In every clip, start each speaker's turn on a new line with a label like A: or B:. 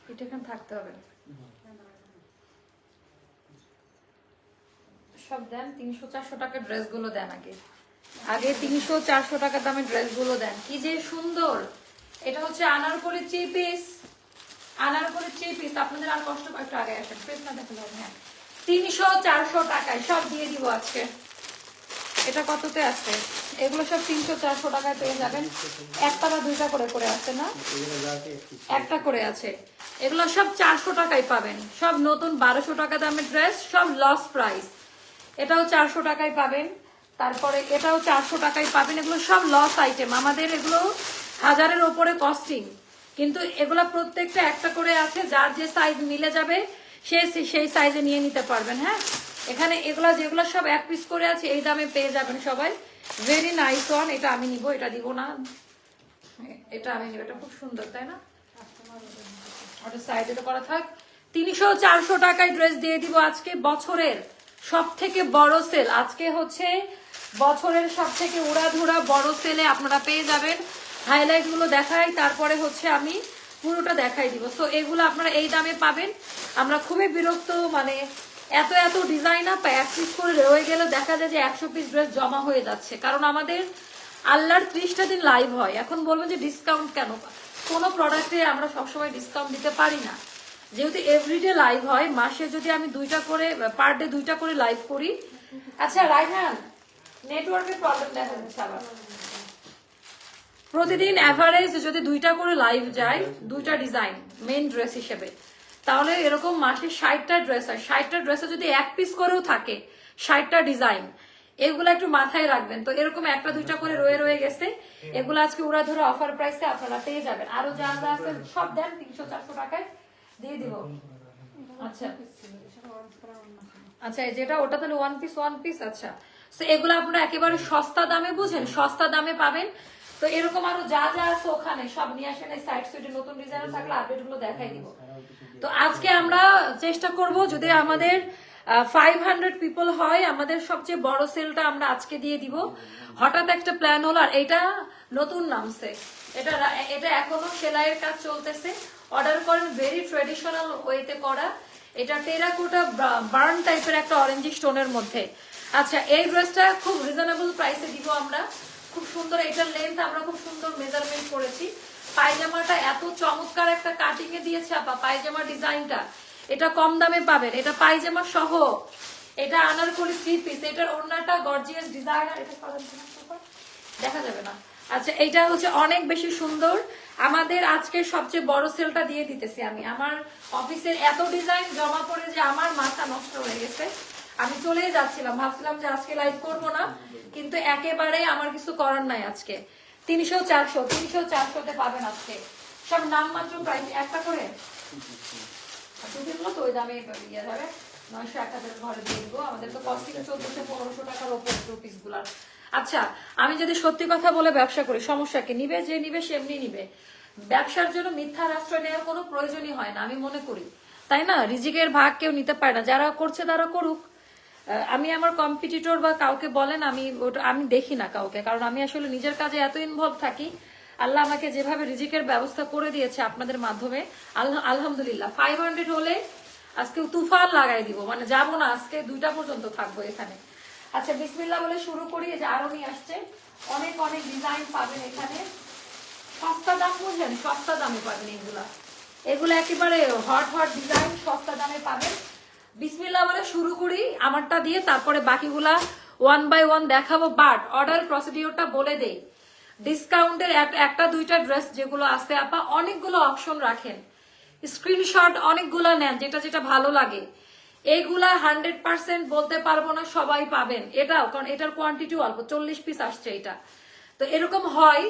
A: এটা এখানে থাকতে হবে। সব দেন 300-400 টাকার ড্রেসগুলো দেন আগে আগে 300-400 টাকার দামের ড্রেসগুলো দেন। কি যে সুন্দর, এটা হচ্ছে Anarkali three piece, Anarkali three piece. আপনাদের আর কষ্ট একটু আগে আসেন, প্রেস না দেখলে হবে। হ্যাঁ 300-400 টাকায় সব দিয়ে দিব আজকে। এটা কততে আছে? এগুলো সব 300-400 টাকায় পেয়ে যাবেন। একটা বা দুইটা করে করে আছে না, একটা করে আছে। এগুলো সব 400 টাকায় পাবেন, সব নতুন 1200 টাকা দামের ড্রেস, সব লস প্রাইস। এটাও 400 টাকায় পাবেন, তারপরে এটাও 400 টাকায় পাবেন। এগুলো সব লস আইটেম, আমাদের এগুলো 1000-এর ওপরে কস্টিং, কিন্তু এগুলো প্রত্যেকটা একটা করে আছে। যার যে সাইজ মিলে যাবে সেই সাইজে নিয়ে নিতে পারবেন। হ্যাঁ এখানে এগুলা যেগুলো সব এক পিস করে আছে এই দামে পেয়ে যাবেন সবাই। Very nice one. এটা আমি নিব, এটা দিব না, এটা আমি নিব। এটা খুব সুন্দর তাই না, ওটা সাইডে তো করা থাক। 300-400 টাকায় ড্রেস দিয়ে দিব আজকে। বছরের সব থেকে বড় সেল আজকে হচ্ছে, বছরের সব থেকে উড়াধুরা বড় সেলে আপনারা পেয়ে যাবেন। হাইলাইট গুলো দেখাই, তারপরে হচ্ছে আমি পুরোটা দেখাই দিব। সো এগুলো আপনারা এই দামে পাবেন। আমরা খুবই বিরক্ত, মানে এত এত ডিজাইন আপ এক পিস করে রয়ে গেলে দেখা যায় যে 100 পিস ড্রেস জমা হয়ে যাচ্ছে। কারণ আমাদের আল্লাহর 30টা দিন লাইভ হয়। এখন বলবেন যে ডিসকাউন্ট কেন? কোনো প্রোডাক্টে আমরা সবসময় ডিসকাউন্ট দিতে পারি না, যেহেতু এভরিডে লাইভ হয়। মাসে যদি আমি দুইটা করে, পার ডে দুইটা করে লাইভ করি। আচ্ছা রাইহান, নেটওয়ার্কের প্রবলেম দেখা যাচ্ছে আবার। প্রতিদিন অ্যাভারেজ যদি দুইটা করে লাইভ যায়, দুইটা ডিজাইন মেইন ড্রেস হিসেবে, তাহলে এরকম মাসে 60টা ড্রেস হয়। 60টা ড্রেসে যদি এক পিস করেও থাকে 60টা ডিজাইন, এগুলো একটু মাথায় রাখবেন। তো এরকম একটা দুইটা করে রয়ে রয়ে গেছে, এগুলো আজকে ওরা ধরে অফার প্রাইসে আপনারা পেয়ে যাবেন। আরো যা যা আছে সব দেন 300-400 টাকায় দিয়ে দিব। আচ্ছা আচ্ছা যেটা ওটা তাহলে ওয়ান পিস। আচ্ছা তো এগুলো আপনারা একেবারে সস্তা দামে, বুঝেন, সস্তা দামে পাবেন। তো এরকম আরো যা যা আছে ওখানে সব নিয়ে আসেন। এই সাইড সুইটে নতুন ডিজাইন থাকলে আপডেট গুলো দেখাই দিব। তো আজকে আমরা চেষ্টা করব যদি আমাদের 500 পিপল হয়, আমাদের সবচেয়ে বড় সেলটা আমরা আজকে দিয়ে দিব। হঠাৎ একটা প্ল্যান হলো, আর এটা নতুন নামছে, এটা এটা এখনো সেলাইয়ের কাজ চলতেছে। অর্ডার করেন, ভেরি ট্রেডিশনাল ওয়েতে করা। এটা টেরাকোটা বার্ন টাইপের একটা অরেঞ্জ স্টোনের মধ্যে। আচ্ছা এই ড্রেসটা খুব রিজনেবল প্রাইসে দিব আমরা, খুব সুন্দর। এটার লেন্থ আমরা খুব সুন্দর মেজারমেন্ট করেছি। পায়জামাটা এত চমৎকার একটা কাটিং এ দিয়েছে আপা, পায়জামা ডিজাইনটা এটা কম দামে পাবেন। এটা পায়জামা সহ, এটা আনারকলি থ্রি পিস। এটার ওড়নাটা গর্জিয়াস ডিজাইনার, এটা দেখা যাবে না। আচ্ছা এইটা হচ্ছে অনেক বেশি সুন্দর। আমাদের আজকে সবচেয়ে বড় সেলটা দিয়ে দিতেছি আমি। আমার অফিসের এত ডিজাইন জমা পড়ে যে আমার মাথা নষ্ট হয়ে গেছে। আমি চলেই যাচ্ছিলাম, ভাবছিলাম যে আজকে লাইভ করবো না, কিন্তু একেবারে আমার কিছু করার নাই। আজকে 300-400 পাবেন আজকে সব নামমাত্র প্রাইস, একটা করে তো ওই দামে ইয়ে যাবে। 900-1000 ঘরে দিয়ে দিব। আমাদের তো কস্টিং 1400-1500 টাকার ওপর পিস গুলার। আচ্ছা আমি যদি সত্যি কথা বলে ব্যবসা করি, সমস্যা কি? নিবে যে নিবে সে এমনি নিবে। ব্যবসার জন্য মিথ্যার আশ্রয় নেওয়ার কোনো প্রয়োজনই হয় না আমি মনে করি, তাই না? রিজিকের ভাগ কেউ নিতে পারে না, যারা করছে তারা করুক। আমি আমার কম্পিটিটর বা কাউকে বলেন, আমি দেখি না কাউকে, কারণ আমি আসলে নিজের কাজে এত ইনভলভ থাকি। আল্লাহ আমাকে যেভাবে রিজিকের ব্যবস্থা করে দিয়েছে আপনাদের মাধ্যমে, আলহামদুলিল্লাহ। 500 হলে আজকে তুফান লাগাই দিব, মানে যাবো না, আজকে 2টা পর্যন্ত থাকবো এখানে। আচ্ছা বিসমিল্লাহ বলে শুরু করি। যে আরো নিয়ে আসছে, অনেক অনেক ডিজাইন পাবেন এখানে। সস্তা দাম, বুঝলেন, সস্তা দামে পাবেন এগুলা। এগুলো একেবারে হট হট ডিজাইন, সস্তা দামে পাবেন। বিসমিল্লাহ বলে শুরু করি আমারটা দিয়ে, তারপরে বাকিগুলা 1 বাই 1 দেখাবো। বাট অর্ডার প্রসিডিওরটা বলে দেই, ডিসকাউন্টের একটা দুইটা ড্রেস যেগুলো আছে আপা, অনেকগুলো অপশন রাখেন, স্ক্রিনশট অনেকগুলো নেন, যেটা যেটা ভালো লাগে। এইগুলা 100% বলতে পারবো না সবাই পাবেন এটাও, কারণ এটার কোয়ান্টিটি অল্প, 40 পিস আসছে এটা। তো এরকম হয়,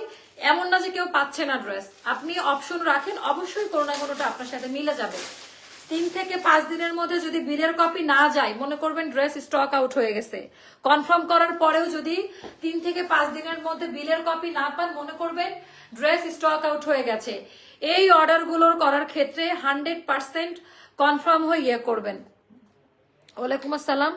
A: এমন না যে কেউ পাচ্ছে না ড্রেস। আপনি অপশন রাখেন, অবশ্যই কোনো না কোনোটা আপনার সাথে মিলে যাবে। 3 থেকে 5 দিনের মধ্যে যদি বিলের কপি না যায়, মনে করবেন ড্রেস স্টক আউট হয়ে গেছে। কনফার্ম করার পরেও যদি 3 থেকে 5 দিনের মধ্যে বিলের কপি না পান, মনে করবেন ড্রেস স্টক আউট হয়ে গেছে। এই অর্ডারগুলোর করার ক্ষেত্রে 100% কনফার্ম হয়ে ইয়ে করবেন। ওয়ালাইকুম আসসালাম,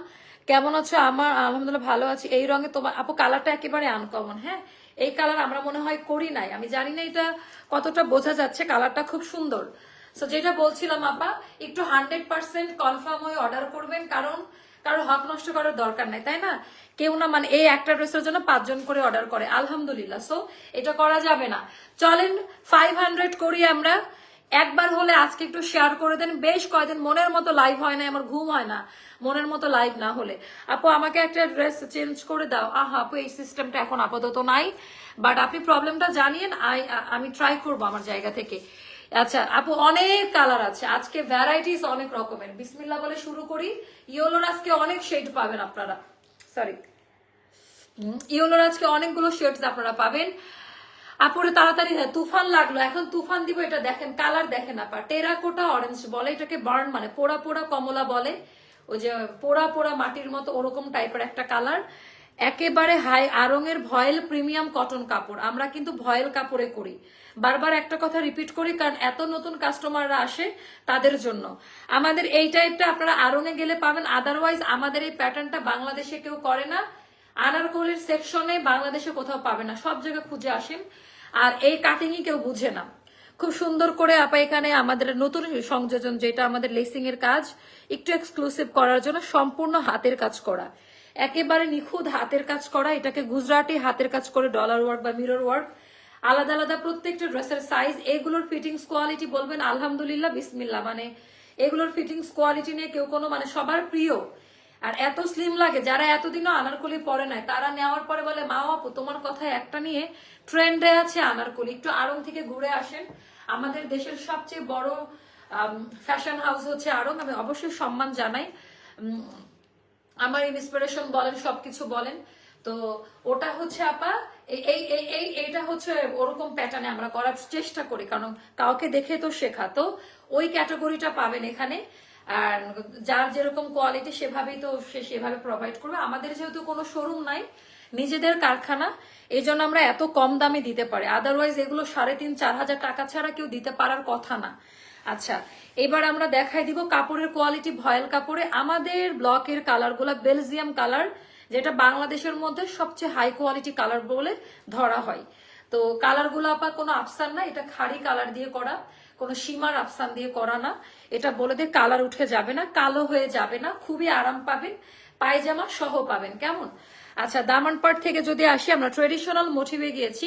A: কেমন আছো? আমার আলহামদুলিল্লাহ ভালো আছি। এই রঙে তোমার আপু কালারটা একেবারে আনকমন। হ্যাঁ এই কালার আমরা মনে হয় করি নাই, আমি জানি না এটা কতটা বোঝা যাচ্ছে। কালারটা খুব সুন্দর। সো যেটা বলছিলাম আপা, একটু 100% কনফার্ম হয়ে অর্ডার করবেন, কারণ কারো হক নষ্ট করার দরকার নাই, তাই না? কেউ না মানে এই একটা ড্রেসের জন্য 5 জন করে অর্ডার করে, আলহামদুলিল্লাহ। সো এটা করা যাবে না। চলেন 500 করি আমরা। একবার হলে আজকে একটু শেয়ার করে দেন। বেশ কয়দিন মনের মতো লাইভ হয় না, আমার ঘুম হয় না মনের মতো লাইভ না হলে। আপু আমাকে একটা ড্রেস চেঞ্জ করে দাও। আহা আপু, এই সিস্টেমটা এখন আপাতত নাই, বাট আপনি প্রবলেমটা জানিয়েন, আমি ট্রাই করবো আমার জায়গা থেকে। আচ্ছা আপু, অনেক কালার আছে আজকে, ভ্যারাইটিস অনেক রকমের। বিসমিল্লাহ বলে শুরু করি। ইয়েলোর আজকে অনেক শেড পাবেন আপনারা, সরি, ইয়েলোর আজকে অনেকগুলো শেডস আপনারা পাবেন। আপুরে তাড়াতাড়ি, হ্যাঁ তুফান লাগলো, এখন তুফান দিব। এটা দেখেন, কালার দেখেন আপা, টেরাকোটা অরেঞ্জ বলে এটাকে, বার্ন মানে পোড়া পোড়া কমলা বলে, ওই যে পোড়া পোড়া মাটির মতো ওরকম টাইপের একটা কালার। একেবারে হাই আরঙের ভয়েল প্রিমিয়াম কটন কাপড়, আমরা কিন্তু ভয়েল কাপড়ে করি। বারবার একটা কথা রিপিট করি, কারণ এত নতুন কাস্টমাররা আসে তাদের জন্য। আমাদের এই টাইপটা আপনারা আরঙে গেলে পাবেন, আদারওয়াইজ আমাদের এই প্যাটার্নটা বাংলাদেশে কেউ করে না। আনারকলির সেকশনে বাংলাদেশে কোথাও পাবে না, সব জায়গায় খুঁজে আসেন। আর এই কাটিংই কেউ বুঝে না। খুব সুন্দর করে আপা এখানে আমাদের নতুন সংযোজন, যেটা আমাদের লেসিং এর কাজ একটু এক্সক্লুসিভ করার জন্য, সম্পূর্ণ হাতের কাজ করা, একেবারে নিখুঁত হাতের কাজ করা। এটাকে গুজরাটি হাতের কাজ করে ডলার ওয়ার্ক বা মিরর ওয়ার্ক, আলাদা আলাদা প্রত্যেকটা ড্রেসের সাইজ। এগুলোর ফিটিংস কোয়ালিটি বলবেন আলহামদুলিল্লাহ, বিসমিল্লাহ। মানে এগুলোর ফিটিংস কোয়ালিটি নিয়ে কেউ কোনো মানে সবার প্রিয়। আর এত স্লিম লাগে, যারা এতদিনও আনারকলি পরে নাই তারা নেওয়ার পরে বলে, মা আপু তোমার কথা একটা নিয়ে ট্রেন্ডে আছে আনারকলি, একটু আড়ং থেকে ঘুরে আসেন। আমাদের দেশের সবচেয়ে বড় ফ্যাশন হাউস হচ্ছে আড়ং, আমি অবশ্যই সম্মান জানাই। আমার ইন্সপিরেশন বলেন, সবকিছু বলেন। তো ওটা হচ্ছে আপা, এইটা হচ্ছে ওরকম প্যাটার্নে আমরা করার চেষ্টা করি, কারণ কাউকে দেখে তো শেখা। তো ওই ক্যাটাগরিটা পাবেন এখানে। আর যার যেরকম কোয়ালিটি সেভাবেই তো সে সেভাবে প্রোভাইড করবে। আমাদের যেহেতু কোনো শোরুম নাই, নিজেদের কারখানা, এই জন্য আমরা এত কম দামে দিতে পারি। আদারওয়াইজ এগুলো 3,500-4 হাজার টাকা ছাড়া কেউ দিতে পারার কথা না। আচ্ছা, এবার আমরা দেখাই দিব কাপড়ের কোয়ালিটি। ভয়েল কাপড়ে আমাদের ব্লকের কালারগুলো বেলজিয়াম কালার, যেটা বাংলাদেশের মধ্যে সবচেয়ে হাই কোয়ালিটি কালার বলে ধরা হয়। তো কালারগুলো আপা কোনো আফসান না, এটা খাড়ি কালার দিয়ে করা, কোনো সীমার আফসান দিয়ে করা না। এটা বলে দিয়ে কালার উঠে যাবে না, কালো হয়ে যাবে না, খুবই আরাম পাবেন, পায়জামা সহ পাবেন। কেমন? আচ্ছা, দামান পাট থেকে যদি আসি, আমরা ট্রেডিশনাল মোটিভে গিয়েছি।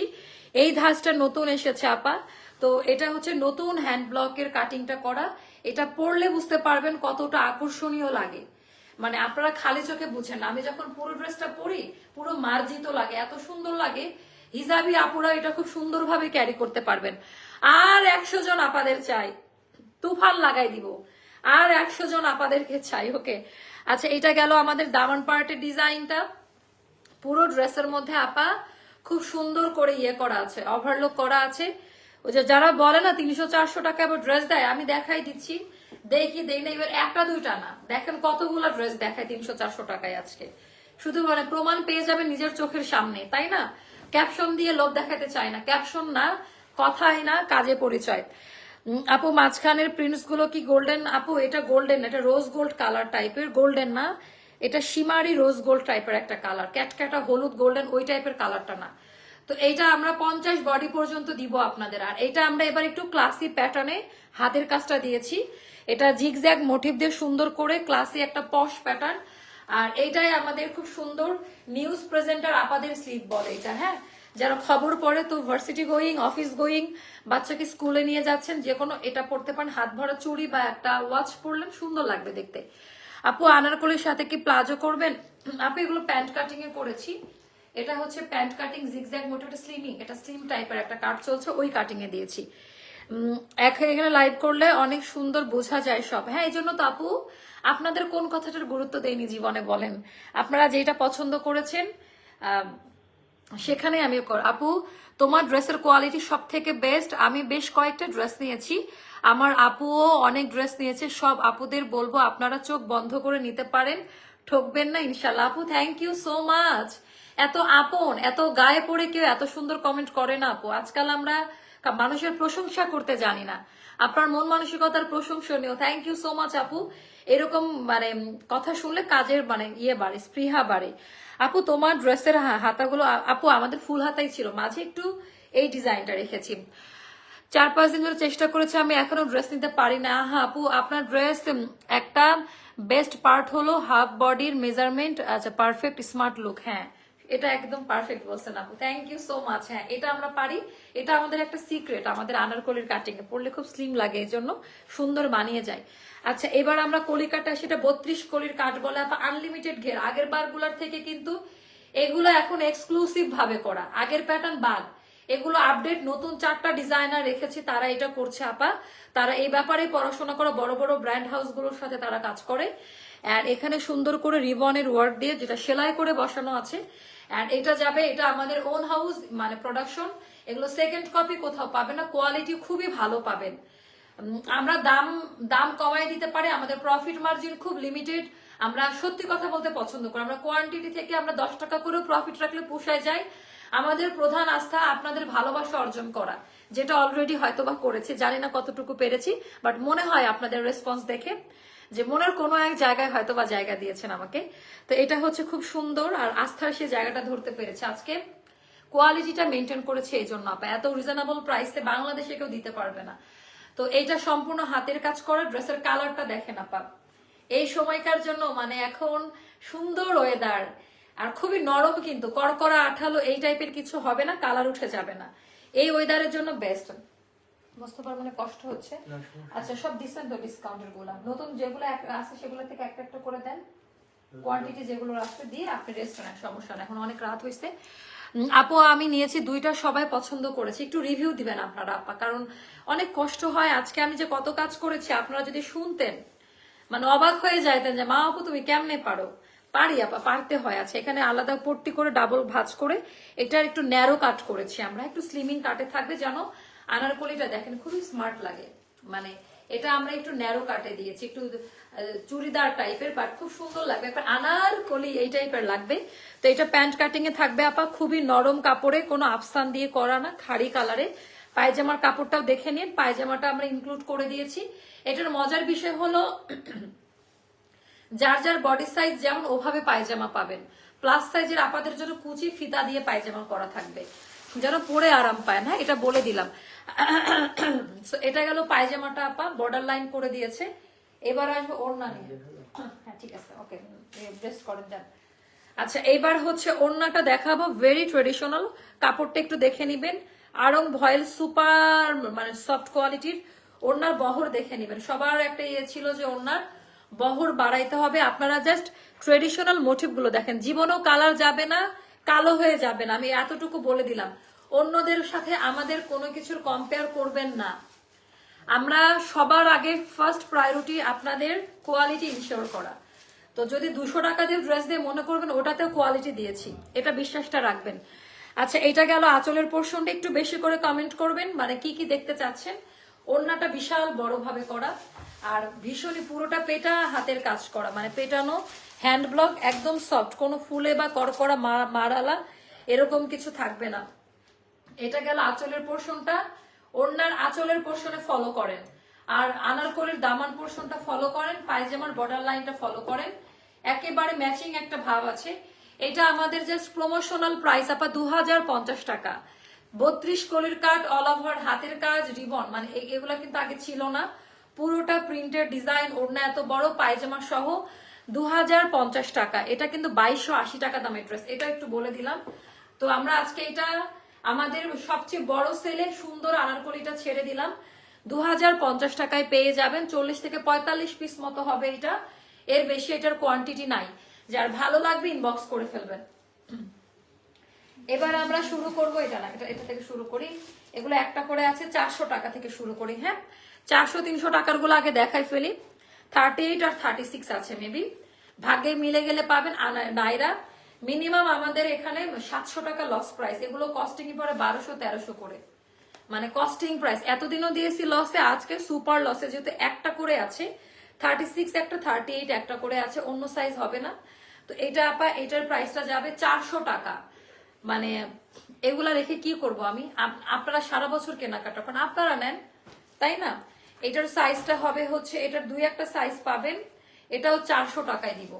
A: এই ধাঁচটা নতুন এসেছে আপা, তো এটা হচ্ছে নতুন হ্যান্ড ব্লকের কাটিংটা করা। এটা পরলে বুঝতে পারবেন কতটা আকর্ষণীয় লাগে, মানে আপনারা খালি চোখে বুঝেন না। আমি যখন পুরো ড্রেসটা পরি পুরো মার্জিত লাগে, এত সুন্দর লাগে। হিজাবি আপুরা এটা খুব সুন্দরভাবে ক্যারি করতে পারবেন। আর 100 জন আপাদের চাই, তুফান লাগাই দিব। আর 100 জন আপাদেরকে চাই, ওকে। আচ্ছা, এটা গেল আমাদের দামান পার্টের ডিজাইনটা। পুরো ড্রেসের মধ্যে আপা খুব সুন্দর করে ইয়ে করা আছে, ওভারলোক করা আছে। ওই যে যারা বলে না 300-400 টাকা আবার ড্রেস দেয়, আমি দেখাই দিচ্ছি, দেই না। এবার একটা দুইটা না, দেখেন কতগুলো ড্রেস দেখায় 300-400 টাকায় আজকে। শুধু মানে প্রমাণ পেয়ে যাবে নিজের চোখের সামনে, তাই না? ক্যাপশন দিয়ে লোভ দেখাতে চাই না, ক্যাপশন না, কথাই না, কাজে পরিচয়। আপু মাঝখানের প্রিন্টস গুলো কি গোল্ডেন? আপু এটা গোল্ডেন, এটা রোজ গোল্ড কালার টাইপের, গোল্ডেন না, এটা সীমারি রোজ গোল্ড টাইপের একটা কালার, ক্যাটক্যাটা হলুদ গোল্ডেন ওই টাইপের কালারটা না। তো এইটা আমরা 50 বডি পর্যন্ত দিব আপনাদের। আর এটা আমরা এবার একটু ক্লাসি প্যাটার্নে হাতের কাজটা দিয়েছি। এটা জিগজ্যাগ মোটিভ দিয়ে সুন্দর করে ক্লাসি একটা পশ প্যাটার্ন। আর এইটাই আমাদের খুব সুন্দর নিউজ প্রেজেন্টার আপাদের স্লিপ বলে এটা, হ্যাঁ। যারা খবর পড়ে, তো ভার্সিটি গোয়িং, অফিস গোয়িং, বাচ্চাকে স্কুলে নিয়ে যাচ্ছেন, যে কোনো এটা পড়তে পারেন। হাত ভরা চুড়ি বা একটা ওয়াচ পরলেন, সুন্দর লাগবে দেখতে। আপু আনারকলির সাথে কি প্লাজো করবেন? আপু এগুলো প্যান্ট কাটিং এ করেছি। এটা হচ্ছে pant cutting zigzag motif, slimming, এটা স্লিম টাইপের একটা কাট চলছে, ওই কাটিং এ দিয়েছি। এখানে লাইভ করলে অনেক সুন্দর বোঝা যায় সব, হ্যাঁ। এই জন্য তো আপু আপনাদের কোন কথাটার গুরুত্ব দেয়নি জীবনে বলেন? আপনারা যেটা পছন্দ করেছেন সেখানে আমি আপু তোমার ড্রেসের কোয়ালিটি সব থেকে বেস্ট। আমি বেশ কয়েকটা ড্রেস নিয়েছি, আমার আপুও অনেক ড্রেস নিয়েছে। সব আপুদের বলবো আপনারা চোখ বন্ধ করে নিতে পারেন, ঠকবেন না ইনশাল্লাহ। আপু থ্যাংক ইউ সো মাচ। এত আপন, এত গায়ে পড়ে কেউ এত সুন্দর কমেন্ট করে না আপু। আজকাল আমরা মানুষের প্রশংসা করতে জানি না, আপনার মন মানসিকতার প্রশংসনীয়। থ্যাংক ইউ সো মাচ আপু। এরকম মানে কথা শুনলে কাজের মানে ইয়ে বাড়ে, স্পৃহা বাড়ে। আপু তোমার ড্রেসের হাতাগুলো, আপু আমাদের ফুল হাতাই ছিল, মাঝে একটু এই ডিজাইনটা রেখেছি। 4-5 দিন ধরে চেষ্টা করেছি আমি, এখনো ড্রেস নিতে পারি না। হ্যাঁ আপু, আপনার ড্রেস একটা বেস্ট পার্ট হলো হাফ বডির মেজারমেন্ট। আচ্ছা, পারফেক্ট স্মার্ট লুক। হ্যাঁ, এটা একদম পারফেক্ট বলছেন আপু, থ্যাংক ইউ সো মাচ। হ্যাঁ, এটা আমরা পারি, এটা আমাদের একটা সিক্রেট। আমাদের আনারকলির কাটিং এ পরলে খুব স্লিম লাগে, এই জন্য সুন্দর বানিয়ে যায়। আচ্ছা, এবার আমরা কলি কাটা, সেটা 32 কলির কাট বলে আপা, আনলিমিটেড ঘের। আগের বারগুলোর থেকে কিন্তু এগুলো এখন এক্সক্লুসিভ ভাবে করা, আগের প্যাটার্ন বাদ। এগুলো আপডেট, নতুন 4টা ডিজাইনার রেখেছি, তারা এটা করছে আপা। তারা এই ব্যাপারে পড়াশোনা করে, বড় বড় ব্র্যান্ড হাউস গুলোর সাথে তারা কাজ করে। আর এখানে সুন্দর করে রিবনের ওয়ার্ক দিয়ে, যেটা সেলাই করে বসানো আছে। এন্ড এটা যাবে, এটা আমাদের ওন হাউস, মানে প্রোডাকশন। এগুলো সেকেন্ড কপি কোথাও পাবে না, কোয়ালিটি খুবই ভালো পাবেন। আমরা দাম কমাই দিতে পারি, আমাদের প্রফিট মার্জিন খুব লিমিটেড। আমরা সত্যি কথা বলতে পছন্দ করি, আমরা কোয়ান্টিটি থেকে আমরা 10 টাকা করেও প্রফিট রাখলে পোষায় যায়। আমাদের প্রধান আস্থা আপনাদের ভালোবাসা অর্জন করা, যেটা অলরেডি হয়তো বা করেছি, জানি না কতটুকু পেরেছি, বাট মনে হয় আপনাদের রেসপন্স দেখে যে মনের কোনো এক জায়গায় হয়তো বা জায়গা দিয়েছেন আমাকে। তো এটা হচ্ছে খুব সুন্দর, আর আস্থার সে জায়গাটা ধরতে পেরেছে আজকে। কোয়ালিটিটা মেনটেন করেছে, এই জন্য আপা এত রিজনেবল প্রাইসে বাংলাদেশে কেউ দিতে পারবে না। তো এইটা সম্পূর্ণ হাতের কাজ করা। ড্রেসের কালারটা দেখেন আপা, এই সময়কার জন্য মানে এখন সুন্দর ওয়েদার, আর খুবই নরম, কিন্তু কড়কড়া আঠালো এই টাইপের কিছু হবে না, কালার উঠে যাবে না, এই ওয়েদারের জন্য বেস্ট। বুঝতে পারবো না, কষ্ট হচ্ছে। আচ্ছা, সব দিচ্ছেন তো ডিসকাউন্টের গুলা, নতুন যেগুলো আছে সেগুলো থেকে একটা একটা করে দেন, কোয়ান্টিটি যেগুলো আসবে দিয়ে আপনি রেস্টুরেন্ট, সমস্যা না, এখন অনেক রাত হয়েছে। আপু আমি নিয়েছি দুইটা, সবাই পছন্দ করেছে, একটু রিভিউ দিবেন আপনারা আপা, কারণ অনেক কষ্ট হয়। আজকে আমি যে কত কাজ করেছি আপনারা যদি শুনতেন, মানে অবাক হয়ে যাইতেন যে মা আপু তুমি কেমনে পারো। পারি আপা, পারতে হয়। আছে এখানে আলাদা পট্টি করে ডাবল ভাঁজ করে এটা একটু ন্যারো কাট করেছি আমরা, একটু স্লিমিং কাটে থাকবে যেন। আনারকলিটা দেখেন খুবই স্মার্ট লাগে, মানে এটা আমরা একটু ন্যারো কাটে দিয়েছি, একটু চুড়িদার টাইপের, বাট খুব সুন্দর লাগবে, একবার আনারকলি এই টাইপের লাগবে। তো এটা প্যান্ট কাটিং এ থাকবে আপা, খুবই নরম কাপড়ে, কোনো আফসান দিয়ে করা না, খাড়ি কালারে। পায়জামার কাপড়টাও দেখে নিন, পায়জামাটা আমরা ইনক্লুড করে দিয়েছি। এটার মজার বিষয় হলো যার যার বডি সাইজ যেমন ওভাবে পায়জামা পাবেন। প্লাস সাইজের আপাদের জন্য কুচি ফিতা দিয়ে পায়জামা করা থাকবে, যেন পরে আরাম পায় না, এটা বলে দিলাম। এটা গেল পায়জামাটা আপা, বর্ডার লাইন করে দিয়েছে। এবার আসবো ওড়না নিয়ে। হ্যাঁ ঠিক আছে, ওকে, রেস্ট করেন যান। আচ্ছা, এবার হচ্ছে ওড়নাটা দেখাবো, ভেরি ট্রেডিশনাল, কাপড়টা একটু দেখে নিবেন। আরং ভয়েল সুপার মানে সফট কোয়ালিটির। ওড়নার বহর দেখে নিবেন, সবার একটা ইয়ে ছিল যে ওড়নার বহর বাড়াইতে হবে। আপনারা জাস্ট ট্রেডিশনাল মোটিভ গুলো দেখেন, জীবনেও কালার যাবে না, কালো হয়ে যাবে না, আমি এতটুকু বলে দিলাম। অন্যদের সাথে আমাদের কোনো কিছুর কম্পেয়ার করবেন না। আমরা সবার আগে ফার্স্ট প্রায়োরিটি আপনাদের কোয়ালিটি ইনশিওর করা। তো যদি 200 টাকা দিয়ে ড্রেস দিয়ে মনে করবেন ওটাতেও কোয়ালিটি দিয়েছি, এটা বিশ্বাসটা রাখবেন। আচ্ছা, এটা গেল আঁচলের পোর্শনটা, একটু বেশি করে কমেন্ট করবেন মানে কি কি দেখতে চাচ্ছেন। ওড়নাটা বিশাল বড় ভাবে করা, আর ভীষণই পুরোটা পেটা হাতের কাজ করা, মানে পেটানো হ্যান্ড ব্লক, একদম সফট, কোনো ফুলে বা করকরা মারালা এরকম কিছু থাকবে না। এটা গেল আঁচলের পোর্শনটা। ওড়নার আঁচলের পোর্শনে ফলো করেন, আর আনারকলির দামান পোর্শনটা ফলো করেন, পায়জামার বর্ডার লাইনটা ফলো করেন, একেবারে ম্যাচিং একটা ভাব আছে। এটা আমাদের জাস্ট প্রমোশনাল প্রাইস আপা 2050 টাকা। 32 কলির কাট, অল ওভার হাতের কাজ, রিবন, মানে এগুলা কিন্তু আগে ছিল না। পুরোটা প্রিন্টের ডিজাইন, ওড়না এত বড়, পায়জামা সহ 2050 টাকা। এটা কিন্তু 2280 টাকা দামের ড্রেস, এটা একটু বলে দিলাম। তো আমরা আজকে এটা আমাদের সবচেয়ে বড় সেলে সুন্দর আনারকলিটা ছেড়ে দিলাম, 2050 টাকায় পেয়ে যাবেন। 40 থেকে 45 পিস মতো হবে এটা, এর বেশি এটার কোয়ান্টিটি নাই। যার ভালো লাগবে ইনবক্স করে ফেলবেন। এবার আমরা শুরু করব, এটা না, এটা থেকে শুরু করি। এগুলো একটা করে আছে 400 টাকা থেকে শুরু করি। হ্যাঁ, 400-300 টাকার গুলো আগে দেখাই ফেলি। 38 আর 36 আছে, মেবি ভাগ্যে মিলে গেলে পাবেন। নাইরা মিনিমাম আমাদের এখানে 700 টাকা লস প্রাইস, এগুলো কস্টিং পরে 1200-1300 করে, মানে কস্টিং প্রাইস। এতদিনও দিয়েছি লসে, আজকে সুপার লসে, যেহেতু একটা করে আছে 36 একটা, 38 একটা করে আছে, অন্য সাইজ হবে না। তো এটা আপা, এটার প্রাইসটা যাবে 400 টাকা। মানে এগুলা রেখে কি করব আমি, আপনারা সারা বছর কেনাকাটা করেন, আপনারা নেন, তাই না? এটার সাইজটা হবে হচ্ছে, এটার 2-1টা সাইজ পাবেন, এটাও 400 টাকায় দিব।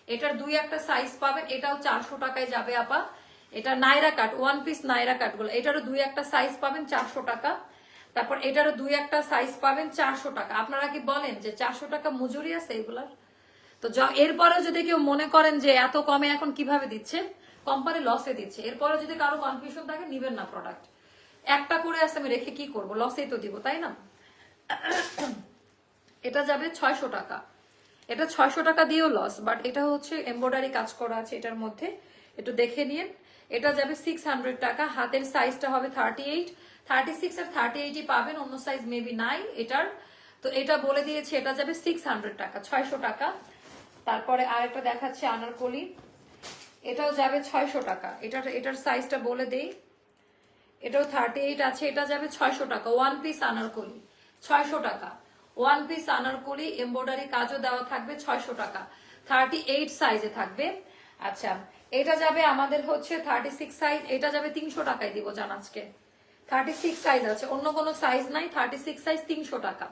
A: এটার 2-1টা সাইজ পাবেন, এটাও 400 টাকায় যাবে আপা। এটা নাইরা কাট, ওয়ান পিস নাইরা কাট গুলো, এটারও 2-1টা সাইজ পাবেন 400 টাকা। তারপর এটারও দুই একটা সাইজ পাবেন 400 টাকা। আপনারা কি বলেন যে 400 টাকা মজুরি আছে এগুলার? তো এরপরেও যদি কেউ মনে করেন যে এত কমে এখন কিভাবে দিচ্ছে, কোম্পানি লসে দিচ্ছে, এরপরে যদি কারো কনফিউশন থাকে নিবেন না প্রোডাক্ট। একটা করে আছে আমি রেখে কি করব, লসেই তো দিব, তাই না? এটা যাবে 600 টাকা। এটা 600 টাকা দিয়েও লস, বাট এটা হচ্ছে এমব্রয়ডারি কাজ করা আছে এটার মধ্যে, একটু দেখে নিন। এটা যাবে 600 টাকা। হাতের সাইজটা হবে 38, 36 আর 38ই পাবেন, অন্য সাইজ মেবি নাই এটার। তো এটা বলে দিয়েছি, এটা যাবে 600 টাকা, 600 টাকা। তারপরে আরেকটা দেখাচ্ছে আনারকলি, এটাও যাবে 600 টাকা। এটার সাইজটা বলে দেই, এটাও 38 আছে, এটা যাবে 600 টাকা। ওয়ান পিস আনারকলি 600 টাকা। ওয়ান পিস আনারকলি এমব্রয়ডারি কাজও দেওয়া থাকবে 600 টাকা, 38 সাইজে থাকবে। আচ্ছা, এটা যাবে আমাদের হচ্ছে 36 সাইজ, এটা যাবে 300 টাকায় দিব জান আজকে। 36 সাইজ আছে, অন্য কোনো সাইজ নাই, 36 সাইজ 300 টাকা।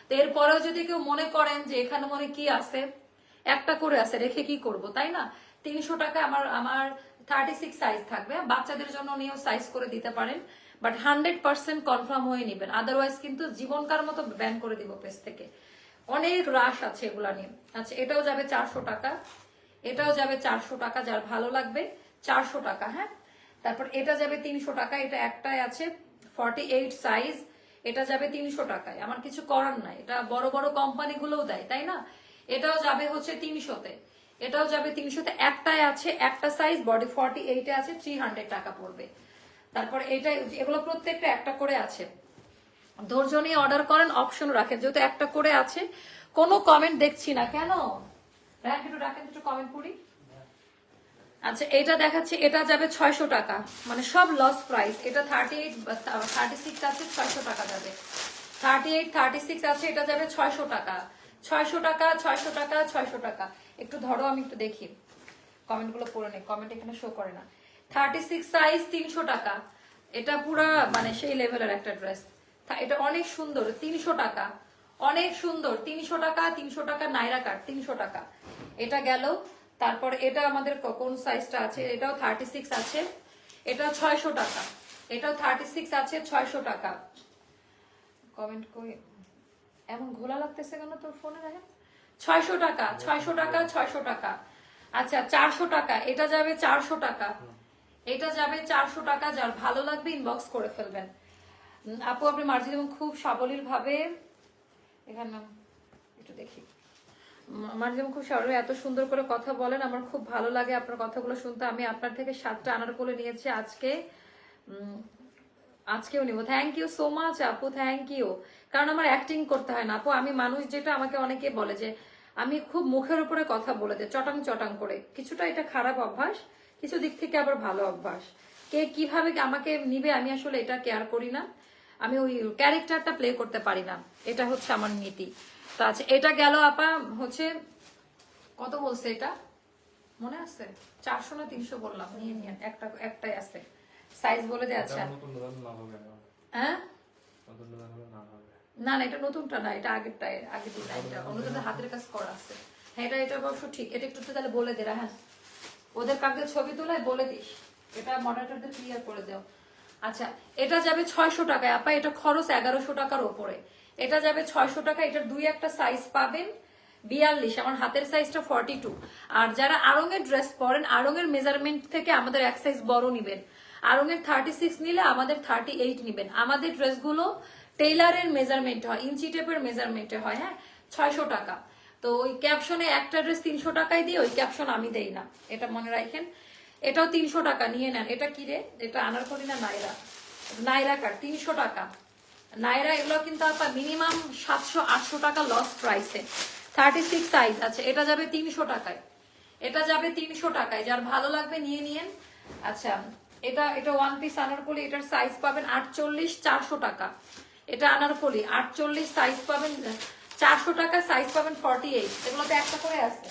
A: তো এরপরেও যদি কেউ মনে করেন যে এখানে মনে কি আছে, একটা করে আছে রেখে কি করব, তাই না? 300 টাকা আমার 36 সাইজ থাকবে। বাচ্চাদের জন্য নিয়েও সাইজ করে দিতে পারেন, বাট 100% কনফার্ম হয়ে নেবেন, আদারওয়াইজ কিন্তু জীবনকার মতো ব্যান করে দিব পেজ থেকে। অনেক রাশ আছে এগুলা নিয়ে। আচ্ছা, এটাও যাবে 400 টাকা, এটাও যাবে 400 টাকা, যার ভালো লাগবে 400 টাকা। হ্যাঁ, তারপর এটা যাবে 300 টাকা, এটা একটাই আছে 48 সাইজ, এটা যাবে 300 টাকায়। আমার কিছু করার নাই, এটা বড় বড় কোম্পানিগুলোও দেয়, তাই না? এটাও যাবে হচ্ছে 300-তে, এটাও যাবে 300-তে, একটাই আছে, একটা সাইজ বডি 48-এ আছে, 300 টাকা পড়বে। তারপর এটা, এগুলো প্রত্যেকটা একটা করে আছে, ধৈর্য নিয়ে অর্ডার করেন, অপশন রাখেন, যেহেতু একটা করে আছে। কোনো কমেন্ট দেখছি না কেন, রাখেন একটু কমেন্ট করি। আচ্ছা, এটা দেখাচ্ছে, এটা যাবে 600 টাকা, মানে সব লস প্রাইস। এটা 38 36 আছে, 600 টাকা যাবে। 38 36 আছে, এটা যাবে 600 টাকা, 600 টাকা, 600 টাকা, 600 টাকা। একটু ধরো, আমি একটু দেখি কমেন্ট গুলো পড়ে নেই, কমেন্ট এখানে শো করে না। 36 সাইজ 300 টাকা, এটা পুরা মানে সেই লেভেলের একটা ড্রেস। এটা অনেক সুন্দর, 300 টাকা, অনেক সুন্দর, 300 টাকা, 300 টাকা নাইরা কাট, 300 টাকা। এটা গেল। তারপর এটা আমাদের কোন সাইজটা আছে, এটাও 36 আছে, এটা 600 টাকা, এটাও 36 আছে, 600 টাকা। কমেন্ট করে এমন ঘোলা লাগতেছে কেন তোর ফোনে? দেখেন, 600 টাকা, 600 টাকা, 600 টাকা। আচ্ছা, 400 টাকা, এটা যাবে 400 টাকা, এটা যাবে 400 টাকা। যার ভালো লাগবে ইনবক্স করে ফেলবেন। আপু আপনি মার্জিন এবং খুব সাবলীল ভাবে, এখানে একটু দেখি, মার্জিন খুব সাবলীল, এত সুন্দর করে কথা বলেন, আমার খুব ভালো লাগে আপনার কথাগুলো শুনতে। আমি আপনার থেকে 7টা আনারকলি নিয়েছি আজকেও নিব। থ্যাংক ইউ সো মাচ আপু, থ্যাংক ইউ। কারণ আমার অ্যাক্টিং করতে হয় না আপু, আমি মানুষ, যেটা আমাকে অনেকে বলে যে আমি খুব মুখের উপরে কথা বলে দেয় চটাং চটাং করে। কিছুটা এটা খারাপ অভ্যাস, কিছু দিক থেকে আবার ভালো অভ্যাস। কে কিভাবে আমাকে নিবে আমি আসলে এটা কেয়ার করি না, আমি ওই ক্যারেক্টারটা প্লে করতে পারি না, এটা হচ্ছে আমার নীতি। তো আচ্ছা, এটা গেল আপা হচ্ছে কত বলছে, এটা মনে আছে 400 না 300 বললাম, নিয়ে নিয়ে একটাই আছে, সাইজ বলে দে। আচ্ছা, হ্যাঁ, না না, এটা নতুনটা না, এটা আগেরটাই, আগের ডিজাইনটা, অন্যদের হাতের কাজ করা আছে। হ্যাঁ, এটা অবশ্য ঠিক। এটা একটু তাহলে বলে দে, হ্যাঁ, ওদের কাকে ছবি তোলায় বলে দিস, এটা মডারেটরদের ক্লিয়ার করে দাও। আচ্ছা, এটা যাবে 600 টাকায় আপা, এটা খরচ 1100 টাকার উপরে, এটা যাবে 600 টাকা। এটার দুই একটা সাইজ পাবেন, 42, আমার হাতের সাইজটা 42। আর যারা আড়ঙের ড্রেস পরেন, আড়ঙের মেজারমেন্ট থেকে আমাদের এক সাইজ বড় নিবেন, আড়ঙের 36 নিলে আমাদের 38 নিবেন। আমাদের ড্রেসগুলো টেইলারের মেজারমেন্ট হয়, ইঞ্চি টেপের মেজারমেন্টে হয়। হ্যাঁ, 600 টাকা। তো ওই ক্যাপশনে একটা ড্রেস 300 টাকায় দিয়ে, ওই ক্যাপশন আমি দেই না, এটা মনে রাখেন। এটাও 300 টাকা, নিয়ে নেন। এটা কি রে, এটা আনারকলি না নাইরা? নাইরা কাট, 300 টাকা নাইরা। এগুলো কিন্তু আপনার মিনিমাম 700-800 টাকা লস প্রাইসে। 36 সাইজ আছে, এটা যাবে 300 টাকায়, এটা যাবে 300 টাকায়। যার ভালো লাগবে নিয়ে নিয়েন। আচ্ছা, এটা ওয়ান পিস আনারকলি, এটার সাইজ পাবেন 48, 400 টাকা। এটা আনারকলি 48 সাইজ পাবেন 400 টাকা, সাইজ পাবেন 48। এগুলোতে একটা করে আছে,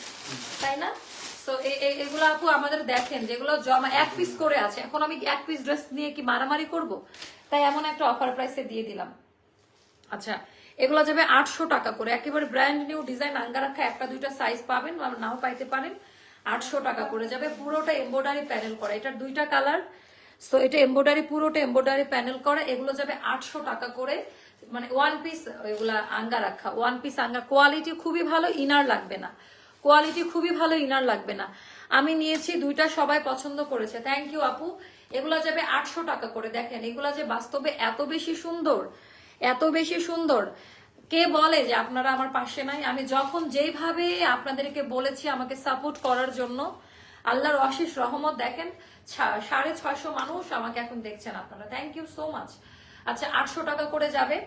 A: তাই না? তো এগুলো আপু আমাদের দেখেন, যেগুলো জমা এক পিস করে আছে। এখন আমি এক পিস ড্রেস নিয়ে কি মারামারি করব? তাই এমন একটা অফার প্রাইসে দিয়ে দিলাম। আচ্ছা, এগুলো যাবে 800 টাকা করে, একেবারে ব্র্যান্ড নিউ ডিজাইন, আঙ্গা রাখা, একটা দুইটা সাইজ পাবেন, নাও পাইতে পারেন। 800 টাকা করে যাবে, পুরোটা এমব্রয়ডারি প্যানেল করা। এটার দুইটা কালার, সো এটা এমব্রয়ডারি, পুরোটা এমব্রয়ডারি প্যানেল করা। এগুলো যাবে 800 টাকা করে, মানে ওয়ান পিস এগুলা আঙ্গা রাখা, ওয়ান পিস আঙ্গা। কোয়ালিটি খুবই ভালো, ইনার লাগবে না, কোয়ালিটি খুবই ভালো, ইনার লাগবে না। আমি নিয়েছি দুইটা, সবাই পছন্দ করেছে, থ্যাংক ইউ আপু। এগুলা যাবে 800 টাকা করে। দেখেন এগুলা যে বাস্তবে এত বেশি সুন্দর, এত বেশি সুন্দর। কে বলে যে আপনারা আমার পাশে নাই? আমি যখন যেইভাবে আপনাদেরকে বলেছি আমাকে সাপোর্ট করার জন্য, আল্লাহর অশেষ রহমত। দেখেন 650 মানুষ আমাকে এখন দেখছেন আপনারা, থ্যাংক ইউ সো মাচ। আচ্ছা 800 টাকা করে যাবে।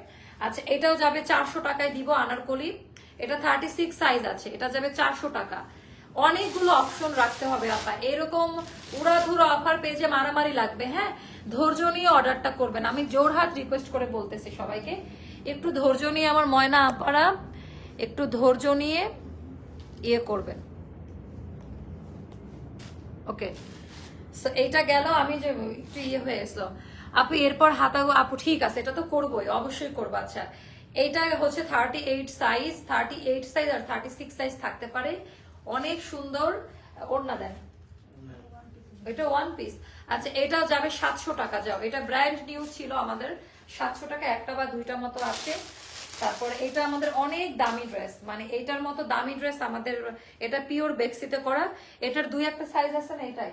A: আচ্ছা এটাও যাবে 400 টাকায় দিব, আনারকলি। এটা 36 সাইজ আছে, এটা যাবে 400 টাকা। অনেকগুলো অপশন রাখতে হবে আপা, এরকম উড়াধুরা অফার পেজে মারামারি লাগবে। হ্যাঁ, ধৈর্য নিয়ে অর্ডারটা করবেন, আমি জোরহাট রিকোয়েস্ট করে বলতেছি সবাইকে, একটু ধৈর্য নিয়ে আমার ময়না আপারা একটু ধৈর্য নিয়ে ইয়ে করবেন। ওকে, সো এইটা গেল। আমি যে একটু ইয়ে হয়ে গেছিল আপু, এরপর হাতা আপু ঠিক আছে, এটা তো করবোই, অবশ্যই করবো। আচ্ছা এইটা হচ্ছে 38 সাইজ, 38 সাইজ আর 36 সাইজ থাকতে পারে, অনেক সুন্দর। ওড়না দেন, এটা ওয়ান পিস। আচ্ছা এটাও যাবে 700 টাকা। যাও, এটা ব্র্যান্ড নিউ ছিল আমাদের, 700 টাকা একটা বা দুইটা মতো আছে। তারপরে এটা আমাদের অনেক দামি ড্রেস, মানে এইটার মতো দামি ড্রেস আমাদের, এটা পিওর বেক্সিতে করা। এটার দুই একটা সাইজ আছে না, এটাই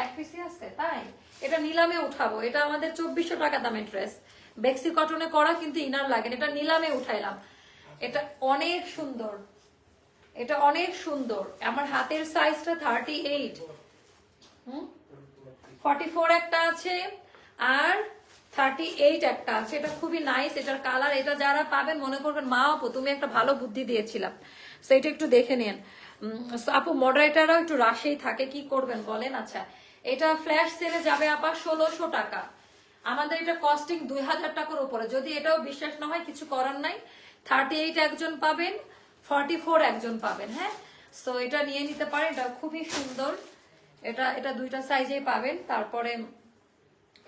A: এক পিসই আছে, তাই এটা নিলামে উঠাবো। এটা আমাদের 2400 টাকা দামের ড্রেস, বেক্সি কটনে করা, কিন্তু ইনার লাগে। এটা নিলামে উঠাইলাম। এটা অনেক সুন্দর, এটা অনেক সুন্দর। আমার হাতের সাইজটা 38, 44 একটা আছে আর 38 একটা আছে। এটা খুবই নাইস, এটার কালার। এটা যারা পাবেন মনে করবেন মা আপু তুমি একটা ভালো বুদ্ধি দিয়েছিলাম, সেটা একটু দেখে নিন। আপু মডারেটাররাও একটু রাশেই থাকে, কি করবেন বলেন। আচ্ছা এটা ফ্ল্যাশ সেলে যাবে আপা 1600 টাকা। আমাদের এটা কস্টিং 2000 টাকার উপরে। যদি এটাও বিশ্বাস না হয় কিছু করার নাই, 38 একজন পাবেন, 44 একজন পাবেন। হ্যাঁ, সো এটা নিয়ে নিতে পারেন, এটা খুবই সুন্দর। এটা এটা দুইটা সাইজেই পাবেন। তারপরে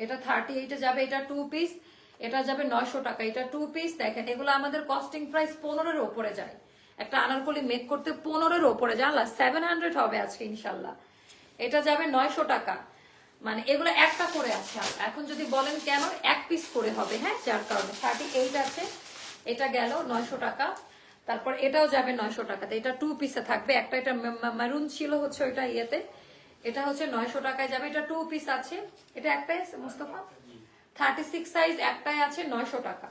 A: এটা 38-এ যাবে, এটা 2 পিস, এটা যাবে 900 টাকা। এটা 2 পিস। দেখেন এগুলো আমাদের কস্টিং প্রাইস 15-এর উপরে যায়, একটা আনারকলি মেক করতে 15-এর উপরে যায়। 700 হবে আজকে ইনশাল্লাহ। এটা যাবে 900 টাকা, মানে এগুলো একটা করে আছে। এখন যদি বলেন কেন, এক পিস করে হবে। হ্যাঁ, যার কারণে 38 আছে। এটা গেল 900 টাকা। তারপর এটাও যাবে 900 টাকাতে, এটা 2 পিসে থাকবে। একটা এটা মেরুন ছিল হচ্ছে ওইটা ইয়েতে, এটা হচ্ছে 900 টাকায় যাবে। এটা 2 পিস আছে, এটা একটাই আছে মোস্তফা, 36 সাইজ একটাই আছে, 900 টাকা।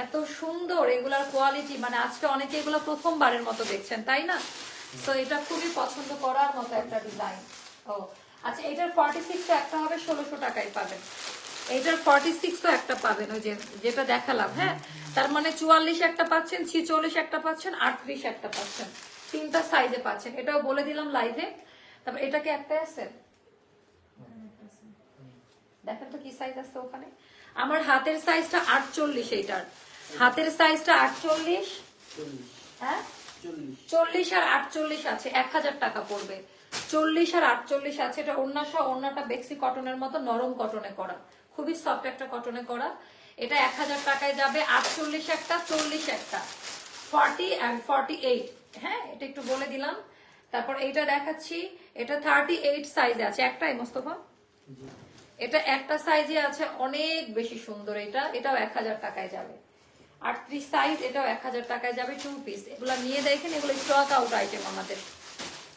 A: এত সুন্দর এগুলার কোয়ালিটি, মানে আজকে অনেকে এগুলো প্রথমবারের মতো দেখছেন, তাই না? তো এটা খুবই পছন্দ করার মতো একটা ডিজাইন। ও আচ্ছা, এটার 46 একটা হবে 1600 টাকায় পাবেন। এটার 46ও একটা পাবেন, ওই যে যেটা দেখালাম। হ্যাঁ, তার মানে 44 একটা পাচ্ছেন, 46 একটা পাচ্ছেন, 38 একটা পাচ্ছেন, তিনটা সাইজে পাচ্ছেন। এটাও বলে দিলাম লাইভে। তারপর এটা কি একটাই আছে, দেখেন তো কি সাইজ আছে ওখানে। আমার হাতের সাইজটা 48, এইটার হাতের সাইজটা 48। হ্যাঁ, 40 আর 48 আছে, 1000 টাকা পড়বে। 40 আর 48 আছে। এটা ওড়না সহ, ওড়নাটা বেক্সি কটনের মতো নরম কটনে করা, খুবই সফট একটা কটনে করা। এটা 1000 টাকায় যাবে। 48 একটা, 40 একটা, 40 and 48। হ্যাঁ, এটা একটু বলে দিলাম। তারপর এইটা দেখাচ্ছি, এটা 38 সাইজে আছে, একটাই মোস্তফা, এটা একটা সাইজে আছে, অনেক বেশি সুন্দর। এটা এটাও 1000 টাকায় যাবে। 38 সাইজ, এটাও 1000 টাকায় যাবে, 2 পিস। এগুলো নিয়ে দেখেন, এগুলো স্টক আউট আইটেম আমাদের,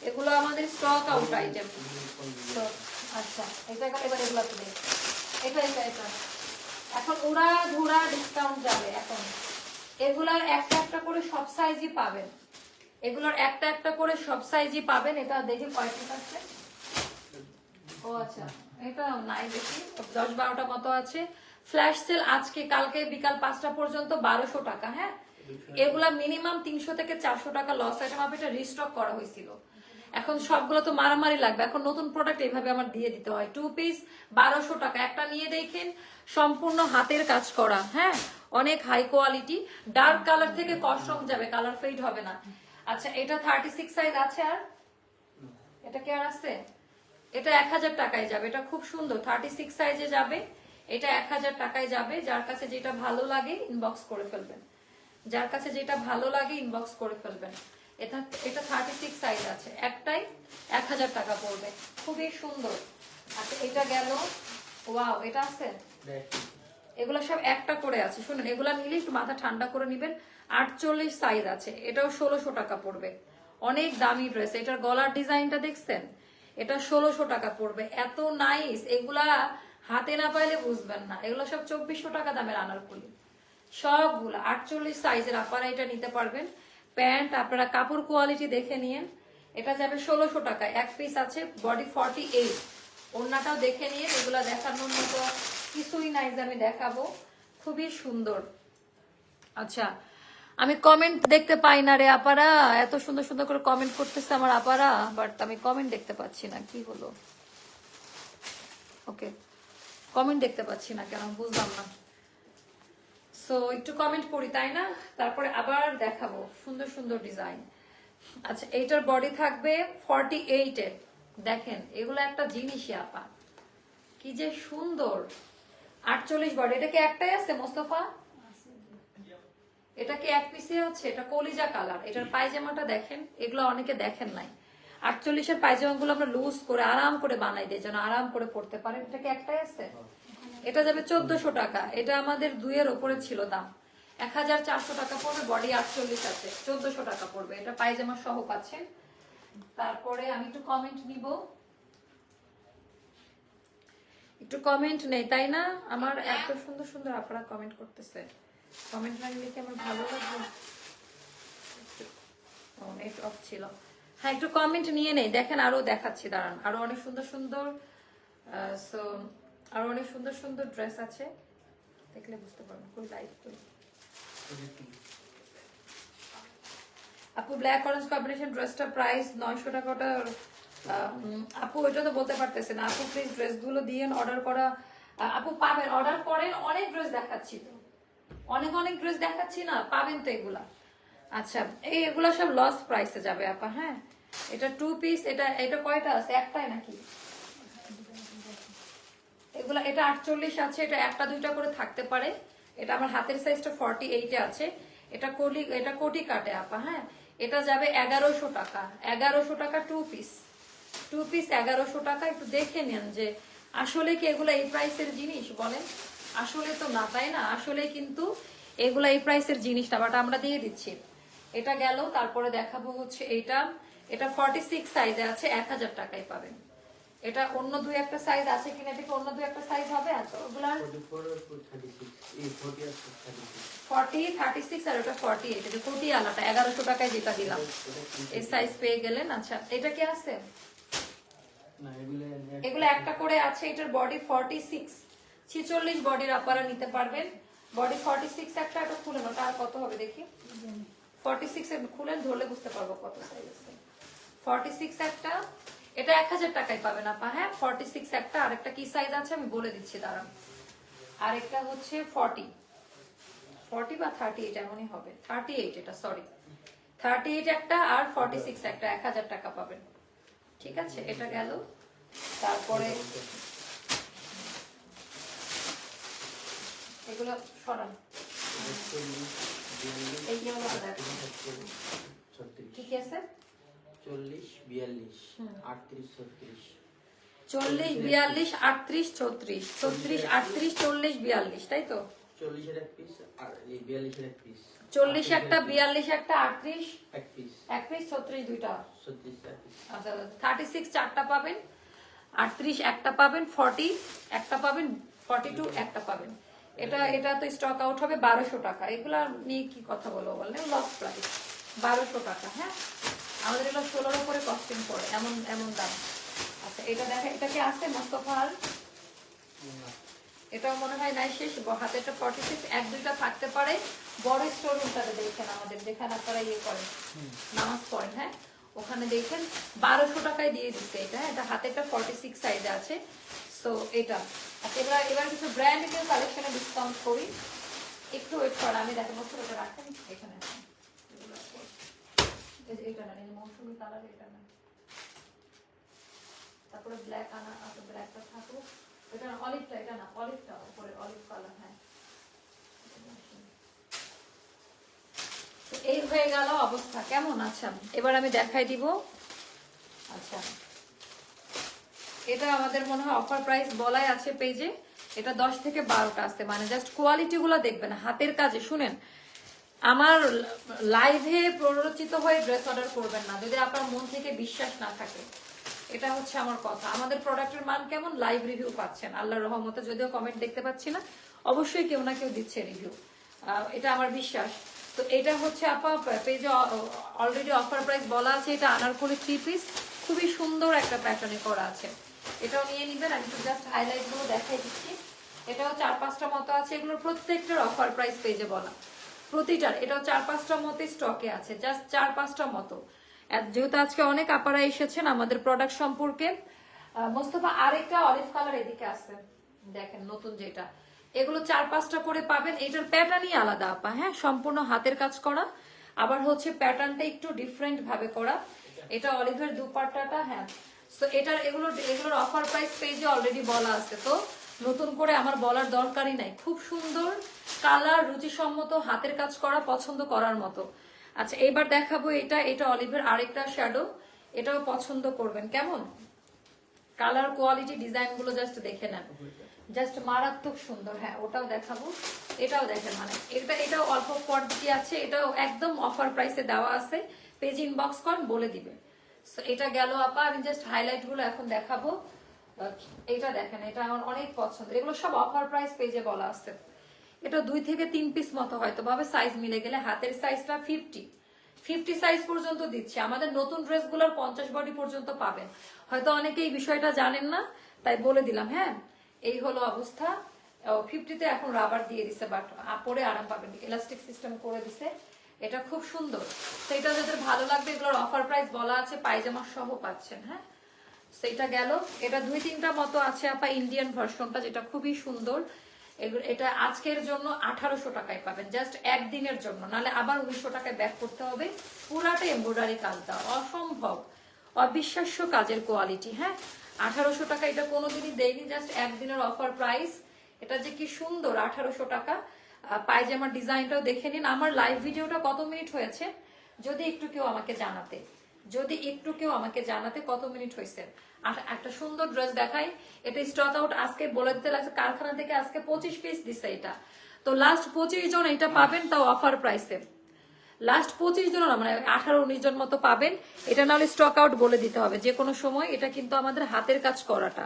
A: এগুলো আমাদের স্টক আউট আইটেম। আচ্ছা এটা এবার এগুলো তো দেখ, এটা এটা এটা এখন উড়া ধুরা ডিসকাউন্ট যাবে এখন। এগুলার একটা একটা করে সব সাইজই পাবেন, এগুলোর একটা একটা করে সব সাইজই পাবেন। এটা দেখি কয়টা আছে। ও আচ্ছা, এটা নাই বেশি, 10-12টা মতো আছে। ফ্ল্যাশ সেল আজকে কালকে বিকাল 5টা পর্যন্ত 1200 টাকা। হ্যাঁ, এগুলা মিনিমাম 300 থেকে 400 টাকা লস আইটেম। এটা রিস্টক করা হয়েছিল, এখন সবগুলো তো মারামারি লাগবে। এখন নতুন প্রোডাক্ট এইভাবে আমার দিয়ে দিতে হয়। 2 পিস 1200 টাকা। একটা নিয়ে দেখেন, সম্পূর্ণ হাতের কাজ করা। হ্যাঁ, অনেক হাই কোয়ালিটি। ডার্ক কালার থেকে কস্টম যাবে, কালার ফেড হবে না। আচ্ছা এটা 36 সাইজ আছে, আর এটা কি আর আছে? এটা 1000 টাকায় যাবে। এটা খুব সুন্দর, 36 সাইজে যাবে। এটা 1000 টাকায় যাবে। যার কাছে যেটা ভালো লাগে ইনবক্স করে ফেলবেন, যার কাছে যেটা ভালো লাগে ইনবক্স করে ফেলবেন। এটা এটা 36 সাইজ আছে, একটাই 1000 টাকা পড়বে, খুবই সুন্দর। আচ্ছা এটা গেল, ওয়াও এটা আছে, এগুলো সব একটা করে আছে। শুনুন, এগুলা নিলে একটু মাথা ঠান্ডা করে নিবেন। 48 সাইজ আছে, এটাও 1600 টাকা পড়বে। অনেক দামি ড্রেস। এটার গলার ডিজাইনটা দেখছেন, এটা 1600 টাকা পড়বে। এত নাইস, এগুলা হাতে না পাইলে বুঝবেন না। এগুলো সব 2400 টাকা দামের আনারকলি সবগুলা। 48 সাইজের আপনারা এটা নিতে পারবেন। প্যান্ট আপনারা কাপড় কোয়ালিটি দেখে নিয়েন। এটা যাবে 1600 টাকা। এক পিস আছে, বডি 48। ওড়নাটাও দেখে নিয়ে, এগুলা দেখানোর মতো কিছুই নাই যে আমি দেখাবো। খুবই সুন্দর। আচ্ছা, আমি কমেন্ট দেখতে পাই না রে আপারা, এত সুন্দর সুন্দর করে কমেন্ট করতেছে আমার আপারা, বাট আমি কমেন্ট দেখতে পাচ্ছি না, কি হলো? ওকে, কমেন্ট দেখতে পাচ্ছি না কেন বুঝলাম না। সো একটু কমেন্ট পড়ি তাই না, তারপরে আবার দেখাবো সুন্দর সুন্দর ডিজাইন। আচ্ছা, এইটার বডি থাকবে 48 এর। দেখেন এগুলো একটা জিনিসই আপা, কি যে সুন্দর। 48 বডি। এটা কি একটাই আছে মোস্তফা? এটা কি এক পিসে আছে? এটা কলিজা কালার। এটার পায়জামাটা দেখেন, এগুলো অনেকে দেখেন নাই। 48 এর পায়জামাগুলো আমরা লুজ করে আরাম করে বানাই দিই যেন আরাম করে পড়তে পারেন। এটা কি একটাই আছে? এটা যাবে 1400 টাকা। এটা আমাদের 2 এর উপরে ছিল দাম। 1400 টাকা পড়বে। বডি 48 আছে, 1400 টাকা পড়বে। এটা পায়জামা সহ পাচ্ছেন। তারপরে আমি একটু কমেন্ট নিব, একটু কমেন্ট নেই তাই না? আমার এত সুন্দর সুন্দর আপনারা কমেন্ট করতেছে, কমেন্ট না নিলে কি আমার ভালো লাগবে? নেট অফ ছিল। হ্যাঁ, একটু কমেন্ট নিয়ে নেই। দেখেন আরো দেখাচ্ছি, দাঁড়ান। আরো অনেক সুন্দর সুন্দর সো আরো অনেক সুন্দর সুন্দর ড্রেস আছে, দেখলে বুঝতে পারবেন। কই লাইভ করি আপু? ব্ল্যাক অরেঞ্জ কম্বিনেশন ড্রেসটা প্রাইস 900 টাকা। ওটা আপু ওইটা তো বলতে পারতেছেন। আপু প্লিজ ড্রেসগুলো দিয়ে অর্ডার করা। আপু পাবেন, অর্ডার করেন। অনেক ড্রেস দেখাচ্ছি তো, অনেক অনেক ড্রেস দেখাচ্ছি না, পাবেন তো এগুলা। আচ্ছা, এগুলা সব লস প্রাইসে যাবে আপা। হ্যাঁ, এটা 2 পিস। এটা কয়টা আছে? একটাই নাকি? এগুলা এটা 48 আছে। এটা একটা দুইটা করে থাকতে পারে। এটা আমার হাতের সাইজটা 48 এ আছে। এটা কোটি কাটে আপা। হ্যাঁ, এটা যাবে 1100 টাকা। 1100 টাকা 2 পিস। 2 পিস 1100 টাকা। একটু দেখে নেন যে আসলে কি এগুলা এই প্রাইসের জিনিস বলেন? আসলে তো না, তাই না? আসলে কিন্তু এগুলা এই প্রাইসের জিনিস না, বাট আমরা দিয়ে দিচ্ছি। এটা গেল। তারপরে দেখাবো হচ্ছে এটা 46 সাইজে আছে, 1000 টাকায় পাবেন। এটা অন্য দুই একটা সাইজ আছে কিনা, এটা অন্য দুই একটা সাইজ হবে। আচ্ছা, ওগুলার 40 36 আর ওটা 48। এটা কোটি আলাটা 1100 টাকায় যেটা দিলাম, এই সাইজ পেয়ে গেলেন। আচ্ছা, এটা কি আছে? এগুলো একটা করে আছে। এটার বডি 46 46 বডির আপনারা নিতে পারবেন। বডি 46 একটা। এটা খুলেন, ওটা আর কত হবে দেখি। 46 এর খুলেন, ধরলে বুঝতে পারবো কত সাইজ আছে। 46 একটা। এটা 1000 টাকায় পাবেন আপা। হ্যাঁ, 46 একটা। আরেকটা কি সাইজ আছে আমি বলে দিচ্ছি, দাঁড়ান। আরেকটা হচ্ছে 40 বা 38 এমনই হবে। 38 এটা, সরি 38 একটা আর 46 একটা। 1000 টাকা পাবেন। ঠিক আছে, এটা গেল। তারপরে এগুলো সরান। এই যে ঠিক আছে,
B: 40 42 38
A: 40 42 38 34 34 38 40 42, তাই তো?
B: 40 এর এক পিস আর এই 42 এর এক পিস।
A: 40 একটা, 42 একটা, 38
B: এক পিস,
A: এক পিস, 36 দুইটা।
B: 36 এক পিস।
A: আচ্ছা, 36 চারটা পাবেন, 38 একটা পাবেন, 40 একটা পাবেন, 42 একটা পাবেন। এটা তো স্টক আউট হবে 1200 টাকা। এগুলা নিয়ে কি কথা বলবো বলেন? লস প্রাইস 1200 টাকা। হ্যাঁ, আমাদের এগুলো 16-র উপরে কস্টিং পড়ে, এমন এমন দাম। আচ্ছা, এটা দেখে, এটা কি আছে মোস্তফার? এটাও মনে হয় নাই শেষ। হাতে একটা 46 এক দুইটা থাকতে পারে। বড় স্টোর রুমটাতে দেখেন, আমাদের যেখানে আপনারা ইয়ে করেন, নামাজ পড়েন। হ্যাঁ, ওখানে দেখেন 1200 টাকায় দিয়ে দিচ্ছে এটা। এটা হাতে একটা 46 সাইজে আছে। সো এটা আচ্ছা, এবার কিছু ব্র্যান্ড নিউ কালেকশনে ডিসকাউন্ট করি। একটু ওয়েট করেন, আমি দেখেন মোস্ট এটা রাখেন এখানে। এটা না, মৌসুমি কালার, এটা না। তারপরে ব্ল্যাক আনা আছে, ব্ল্যাকটা থাকুক। এটা না, অলিভটা, এটা না, অলিভটা উপরে অলিভ কালার। হ্যাঁ, এই হয়ে গেল অবস্থা। কেমন? আচ্ছা, এবার আমি দেখাই দিব। আচ্ছা, এটা আমাদের মনে হয় অফার প্রাইস বলাই আছে পেজে। এটা 10 থেকে 12টা আছে, মানে জাস্ট কোয়ালিটি গুলো দেখবেন হাতের কাজে। শুনেন, আমার লাইভে প্ররোচিত হয়ে ড্রেস অর্ডার করবেন না যদি আপনার মন থেকে বিশ্বাস না থাকে। এটা হচ্ছে আমার কথা। আমাদের প্রোডাক্টের মান কেমন, লাইভ রিভিউ পাচ্ছেন আল্লাহর রহমতে, যদিও কমেন্ট দেখতে পাচ্ছি না, অবশ্যই কেউ না কেউ দিচ্ছে রিভিউ, এটা আমার বিশ্বাস। তো এটা হচ্ছে আপা পেজে অলরেডি অফার প্রাইস বলা আছে। এটা আনারকলি 3 পিস, খুবই সুন্দর একটা প্যাটার্নে করা আছে। এটাও নিয়ে নিবেন। আমি তো জাস্ট হাইলাইট গুলো দেখাই দিচ্ছি। এটাও 4-5টা মতো আছে, এগুলোর প্রত্যেকটার অফার প্রাইস পেজে বলা, প্রতিটার। এটাও 4-5টা মতো স্টকে আছে, জাস্ট 4-5টা মতো। যেহেতু আজকে অনেক আপারা এসেছেন আমাদের প্রোডাক্ট সম্পর্কে, মোস্তফা আরেকটা অলিভ কালার এদিকে আছে, দেখেন নতুন যেটা, এগুলো 4-5টা করে পাবেন। এটার প্যাটার্নই আলাদা আপা, হ্যাঁ, সম্পূর্ণ হাতের কাজ করা, আবার হচ্ছে প্যাটার্নটা একটু ডিফারেন্ট ভাবে করা। এটা অলিভের দুপাট্টাটা, হ্যাঁ। তো এগুলোর অফার প্রাইস পেজে অলরেডি বলা আছে, তো নতুন করে আমার বলার দরকারই নাই। খুব সুন্দর কালার, রুচিসম্মত, হাতের কাজ করা, পছন্দ করার মতো। আচ্ছা, এবার দেখাবো এটা অলিভের আরেকটা শ্যাডো, এটাও পছন্দ করবেন। কেমন কালার, কোয়ালিটি, ডিজাইন গুলো জাস্ট দেখে নেন, জাস্ট মারাত্মক সুন্দর। হ্যাঁ, ওটাও দেখাবো। এটাও দেখেন, মানে এটাও অল্প কোয়ান্টিটি আছে, এটাও একদম অফার প্রাইসে দেওয়া আছে। পেজ ইনবক্স করেন, বলে দিবে। এটা গেল আপা, আমি জাস্ট হাইলাইট গুলো এখন দেখাবো। এটা দেখেন, এটা আমার অনেক পছন্দ। এগুলো সব অফার প্রাইস পেজে বলা আছে। এটা 2 থেকে 3 পিস মতো হয়তো ভাবে সাইজ মিলে গেলে, হাতের সাইজটা 50 সাইজ পর্যন্ত দিচ্ছে। আমাদের নতুন ড্রেসগুলোর 50 বডি পর্যন্ত পাবেন। হয়তো অনেকে এই বিষয়টা জানেন না, তাই বলে দিলাম। হ্যাঁ, এই হলো অবস্থা। 50তে এখন রাবার দিয়ে দিছে, বাট পরে আরাম পাবেন, ইলাস্টিক সিস্টেম করে দিছে। এটা খুব সুন্দর। তো এটা যাদের ভালো লাগবে, এগুলোর অফার প্রাইস বলা আছে, পায়জামা সহ পাচ্ছেন। হ্যাঁ, সেটা গেল। এটা 2-3টা মতো আছে আপা, ইন্ডিয়ান ভার্সনটা, যেটা খুবই সুন্দর। এটা আজকের জন্য 1800 টাকায় পাবেন, জাস্ট একদিনের জন্য, নালে আবার 1900 টাকায় ব্যাক করতে হবে। পুরাটা এমব্রয়ডারি কাজ দেওয়া, অসম্ভব অবিশ্বাস্য কাজের কোয়ালিটি। হ্যাঁ, 1800 টাকা এটা কোনোদিনই দেয়নি, জাস্ট একদিনের অফার প্রাইস। এটা যে কি সুন্দর, 1800 টাকা। পায়জামার ডিজাইনটাও দেখে নিন। আমার লাইভ ভিডিওটা কত মিনিট হয়েছে যদি একটু কেউ আমাকে জানাতে কত মিনিট হয়েছে। আর একটা সুন্দর ড্রেস দেখাই, এটা স্টক আউট আজকে বলে দিতে লাগছে, কারখানা থেকে আজকে 25 পিস দিছে এটা। তো লাস্ট 25 জন এটা পাবেন, তাও অফার প্রাইসে। লাস্ট 25 জন না, মানে 18-19 জন মতো পাবেন। এটা নাহলে স্টক আউট বলে দিতে হবে যে কোনো সময়। এটা কিন্তু আমাদের হাতের কাজ করাটা,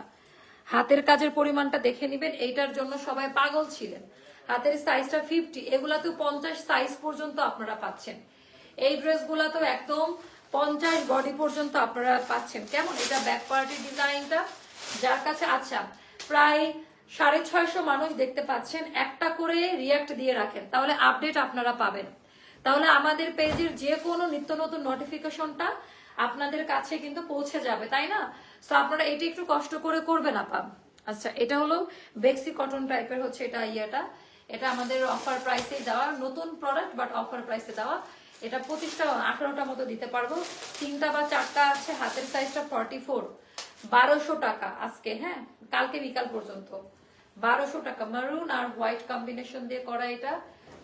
A: হাতের কাজের পরিমাণটা দেখে নিবেন। এইটার জন্য সবাই পাগল ছিলেন। হাতের সাইজটা 50, এগুলাতেও 50 সাইজ পর্যন্ত আপনারা পাচ্ছেন। এই ড্রেসগুলা তো একদম 50 বডি পর্যন্ত আপনারা পাচ্ছেন। কেমন এটা ব্যাক পার্টির ডিজাইনটা, যার কাছে আচ্ছা প্রায় 650 মানুষ দেখতে পাচ্ছেন, একটা করে রিয়াক্ট দিয়ে রাখেন, তাহলে আপডেট আপনারা পাবেন। তাহলে আমাদের পেজের যে কোনো নিত্য নতুন নোটিফিকেশনটা আপনাদের কাছে কিন্তু পৌঁছে যাবে, তাই না? তো আপনারা এটি একটু কষ্ট করে করবেন আপা। আচ্ছা, এটা হলো বেক্সি কটন টাইপের হচ্ছে এটা আমাদের অফার প্রাইসে দেওয়া নতুন প্রোডাক্ট, বাট অফার প্রাইসে দেওয়া। এটা 25টা 18টা মতো দিতে পারবো, 3টা বা 4টা আছে। হাতের সাইজটা 44, 1200 টাকা আজকে। হ্যাঁ, কালকে বিকাল পর্যন্ত 1200 টাকা। মারুন আর হোয়াইট কম্বিনেশন দিয়ে করা, এটা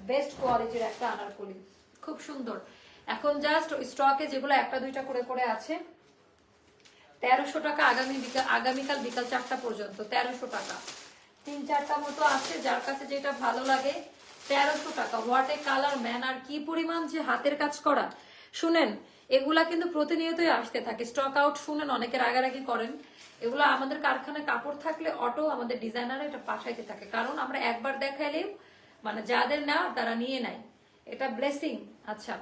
A: বেস্ট কোয়ালিটির একটা আনারকলি, খুব সুন্দর। এখন জাস্ট স্টকে যেগুলো 1-2টা করে আছে, 1300 টাকা। আগামীকাল বিকাল 4টা পর্যন্ত 1300 টাকা। 3-4টা মতো আছে, যার কাছে যেটা ভালো লাগে 1300 টাকা। হোয়াট এ কালার ম্যান, আর কি পরিমাণ যে হাতের কাজ করা। শুনেন, এগুলা কিন্তু প্রতিনিয়তই আসতে থাকে স্টক আউট। শুনেন, অনেকে রাগারাগি করেন, এগুলো আমাদের কারখানায় কাপড় থাকলে অটো আমাদের ডিজাইনার এটা পাঠাইতে থাকে, কারণ আমরা একবার দেখাইলেও মানে যাদের না তারা নিয়ে নেয়, এটা ব্লেসিং। আচ্ছা,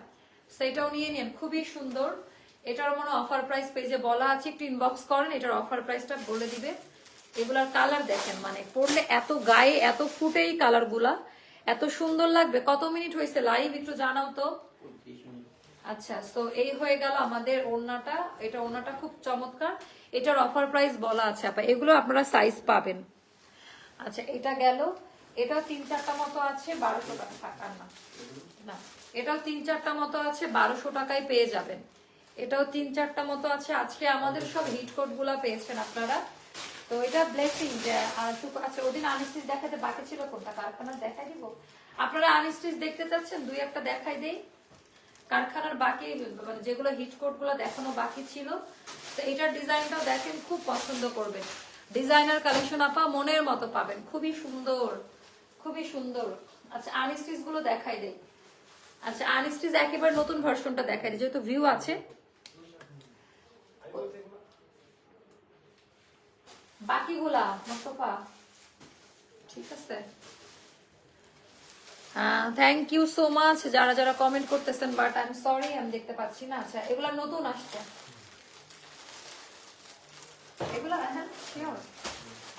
A: সেটাও নিয়ে নেন, খুবই সুন্দর। এটার মনে অফার প্রাইস পেজে বলা আছে, একটু ইনবক্স করেন, এটার অফার প্রাইসটা বলে দিবে। এগুলার কালার দেখেন, মানে পরলে এত গায়ে এত ফুটে, এই কালার গুলা এত সুন্দর লাগবে। কত মিনিট হয়েছে লাইভ একটু জানাও তো। আচ্ছা, তো এই হয়ে গেল আমাদের ওড়নাটা। এটা ওড়নাটা খুব চমৎকার, এটার অফার প্রাইস বলা আছে আপা, এগুলো আপনারা সাইজ পাবেন। আচ্ছা, এটা গেল। এটাও 3-4টা মতো আছে, 1200 টাকা। টাকা না, এটাও 3-4টা মতো আছে, 1200 টাকায় পেয়ে যাবেন। এটাও 3-4টা মতো আছে। আজকে আমাদের সব হিট কোড গুলা পেয়েছেন আপনারা। তো এটা ব্লেসিং যে আচ্ছা, ওদিন আনস্টিচ দেখাতে বাকি ছিল, কোনটা কারখানা দেখাই দিব। আপনারা আনস্টিচ দেখতে চাচ্ছেন, 2-1টা দেখাই দেই। কারখানার বাকি মানে যেগুলো হিট কোট গুলো দেখানো বাকি ছিল, তো এটার ডিজাইনটাও দেখেন, খুব পছন্দ করবেন। ডিজাইনার কালেকশন আপা মনের মতো পাবেন, খুবই সুন্দর, খুবই সুন্দর। আচ্ছা আনস্টিচ গুলো দেখাই দেই। আচ্ছা আনস্টিচ একেবারে নতুন ভার্সনটা দেখাই দিই, যেহেতু ভিউ আছে। বাকিগুলা মোস্তফা ঠিক আছে। থ্যাংক ইউ সো মাচ যারা যারা কমেন্ট করতেছেন, বাট আই এম সরি আমি দেখতে পাচ্ছি না। আচ্ছা এগুলা নতুন আসছে, এগুলা হ্যাঁ শিওর।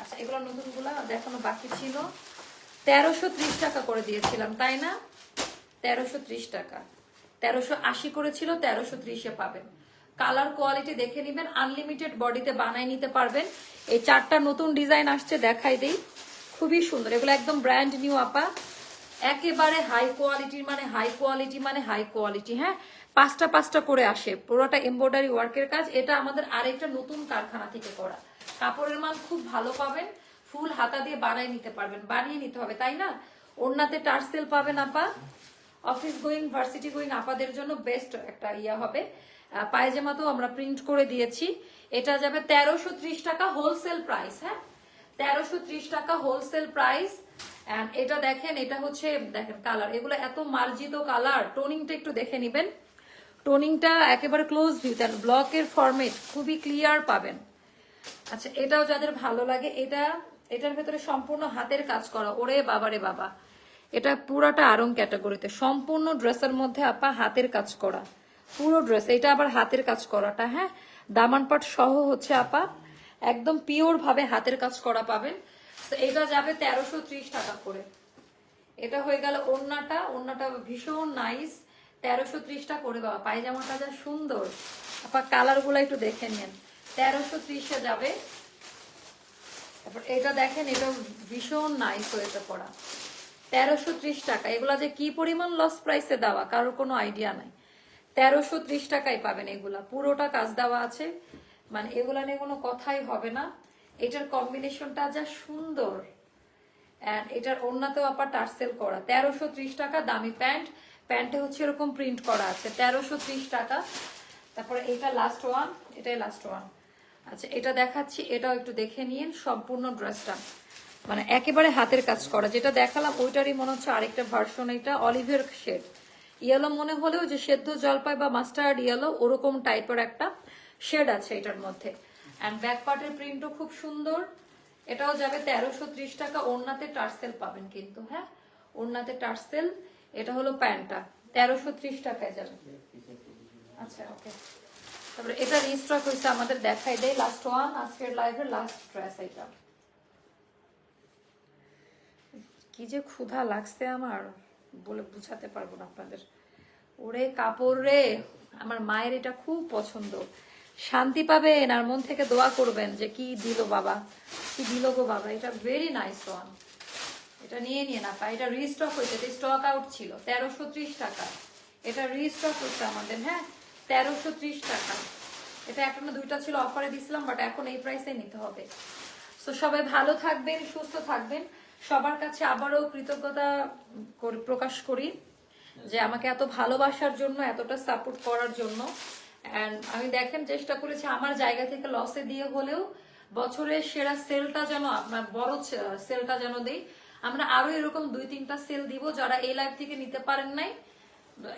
A: আচ্ছা এগুলা নতুন গুলা দেখানো বাকি ছিল। 1330 টাকা করে দিয়েছিলাম তাই না? 1330 টাকা, 1380 করেছিল, 1330-এ পাবেন। কালার কোয়ালিটি দেখে নিবেন, আনলিমিটেড বডিতে বানাই নিতে পারবেন। এই 4টা নতুন ডিজাইন আসছে, দেখাই দেই, খুবই সুন্দর। এগুলো একদম ব্র্যান্ড নিউ আপা, একেবারে হাই কোয়ালিটির, মানে হাই কোয়ালিটি মানে হাই কোয়ালিটি। হ্যাঁ 5টা করে আসে, পুরোটা এমব্রয়ডারি ওয়ার্কের কাজ। এটা আমাদের আরেকটা নতুন কারখানা থেকে করা, কাপড়ের মান খুব ভালো পাবেন, ফুল হাতা দিয়ে বানাই নিতে পারবেন, বানিয়ে নিতে হবে তাই না। ওড়নাতে টার্সেল পাবেন আপা, অফিস গোয়িং ভার্সিটি গোয়িং আপাদের জন্য বেস্ট একটা ইয়া হবে। পায়জামাতেও আমরা প্রিন্ট করে দিয়েছি। এটা যাবে 1330 টাকা হোলসেল প্রাইস। হ্যাঁ 1330 টাকা হোলসেল প্রাইস। এন্ড এটা দেখেন, এটা হচ্ছে দেখেন কালার, এগুলো এত মার্জিত কালার। টোনিংটা একটু দেখে নিবেন, টোনিংটা একেবারে ক্লোজ ভিউ দেন, ব্লকের ফরম্যাট খুবই ক্লিয়ার পাবেন। আচ্ছা এটাও যাদের ভালো লাগে, এটার ভেতরে সম্পূর্ণ হাতের কাজ করা, ওরে বাবা রে বাবা, এটা পুরাটা আরং ক্যাটাগরিতে, সম্পূর্ণ ড্রেসের মধ্যে আপা হাতের কাজ করা, পুরো ড্রেস। এটা আবার হাতের কাজ করাটা, হ্যাঁ দামান পাট সহ হচ্ছে আপা, একদম পিওর ভাবে হাতের কাজ করা পাবেন। তো এটা যাবে 1330 টাকা করে। এটা হয়ে গেল ওড়নাটা, ওড়নাটা ভীষণ নাইস, 1330 করে বাবা। পায়জামাটা যা সুন্দর আপা, কালার গুলা একটু দেখে নেন, 1330-এ যাবে। তারপর এটা দেখেন, এটা ভীষণ নাইস হয়েছে পড়া, 1330 টাকা। এগুলা যে কি পরিমাণ লস প্রাইসে দেওয়া কারোর কোনো আইডিয়া নাই। 1330 টাকায় পাবেন এগুলা, পুরোটা কাজ দেওয়া আছে, মানে এগুলা নিয়ে কোনো কথাই হবে না। এটার কম্বিনেশনটা যা সুন্দর, এটার ওড়নাতেও আবার টার্সেল করা, 1330 টাকা। দামি প্যান্ট, প্যান্টে হচ্ছে এরকম প্রিন্ট করা আছে, 1330 টাকা। তারপরে এটা লাস্ট ওয়ান, এটাই লাস্ট ওয়ান। আচ্ছা এটা দেখাচ্ছি, এটাও একটু দেখে নিন সম্পূর্ণ ড্রেসটা, মানে একেবারে হাতের কাজ করা। যেটা দেখালাম ওইটারই মনে হচ্ছে আরেকটা ভার্সন, এটা অলিভের শেড, ইয়েলো মনে হলেও যে সেদ্ধ জলপাই বা মাস্টার্ড ইয়েলো ওরকম টাইপের একটা শেড আছে এটার মধ্যে। অ্যান্ড ব্যাক পার্টের প্রিন্টও খুব সুন্দর। এটাও যাবে 1330 টাকা, ওড়নাতে টার্সেল পাবেন কিন্তু, হ্যাঁ ওড়নাতে টার্সেল। এটা হলো প্যান্টটা, 1330 টাকায় যাবে। আচ্ছা ওকে, তারপরে এটা রিস্টক হয়েছে আমাদের, দেখাই দেয় লাস্ট ওয়ান, আজকের লাইভের লাস্ট ড্রেস। এটা কি যে ক্ষুধা লাগছে আমার, বলে বুঝাতে পারবো না আপনাদের। ওরে কাপড় রে, আমার মায়ের এটা খুব পছন্দ। শান্তি পাবেন আর মন থেকে দোয়া করবেন যে কি দিল বাবা, কি দিল গো বাবা। এটা ভেরি নাইস ওয়ান, এটা নিয়ে না পা। এটা রিস্টক হয়েছে, এটা স্টক আউট ছিল, 1330 টাকা। এটা রিস্টক হচ্ছে আমাদের, হ্যাঁ 1330 টাকা। এটা একটা না দুইটা ছিল, অফারে দিছিলাম, বাট এখন এই প্রাইসে নিতে হবে। তো সবাই ভালো থাকবেন, সুস্থ থাকবেন। সবার কাছে আবারও কৃতজ্ঞতা প্রকাশ করি যে আমাকে এত ভালোবাসার জন্য, এতটা সাপোর্ট করার জন্য। এন্ড আমি দেখেন চেষ্টা করেছি আমার জায়গা থেকে লসে দিয়ে হলেও বছরের সেরা সেলটা যেন, আপনার বড় সেলটা যেন দেই। আমরা আরো এরকম 2-3টা সেল দিব, যারা এই লাইভ থেকে নিতে পারেন নাই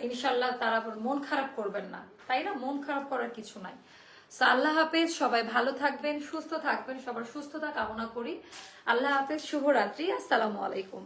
A: ইনশাল্লাহ তারা মন খারাপ করবেন না, তাই না? মন খারাপ করার কিছু নাই। আল্লাহ হাফেজ, সবাই ভালো থাকবেন, সুস্থ থাকবেন, সবার সুস্থতা কামনা করি। আল্লাহ হাফেজ, শুভরাত্রি, আসসালামু আলাইকুম।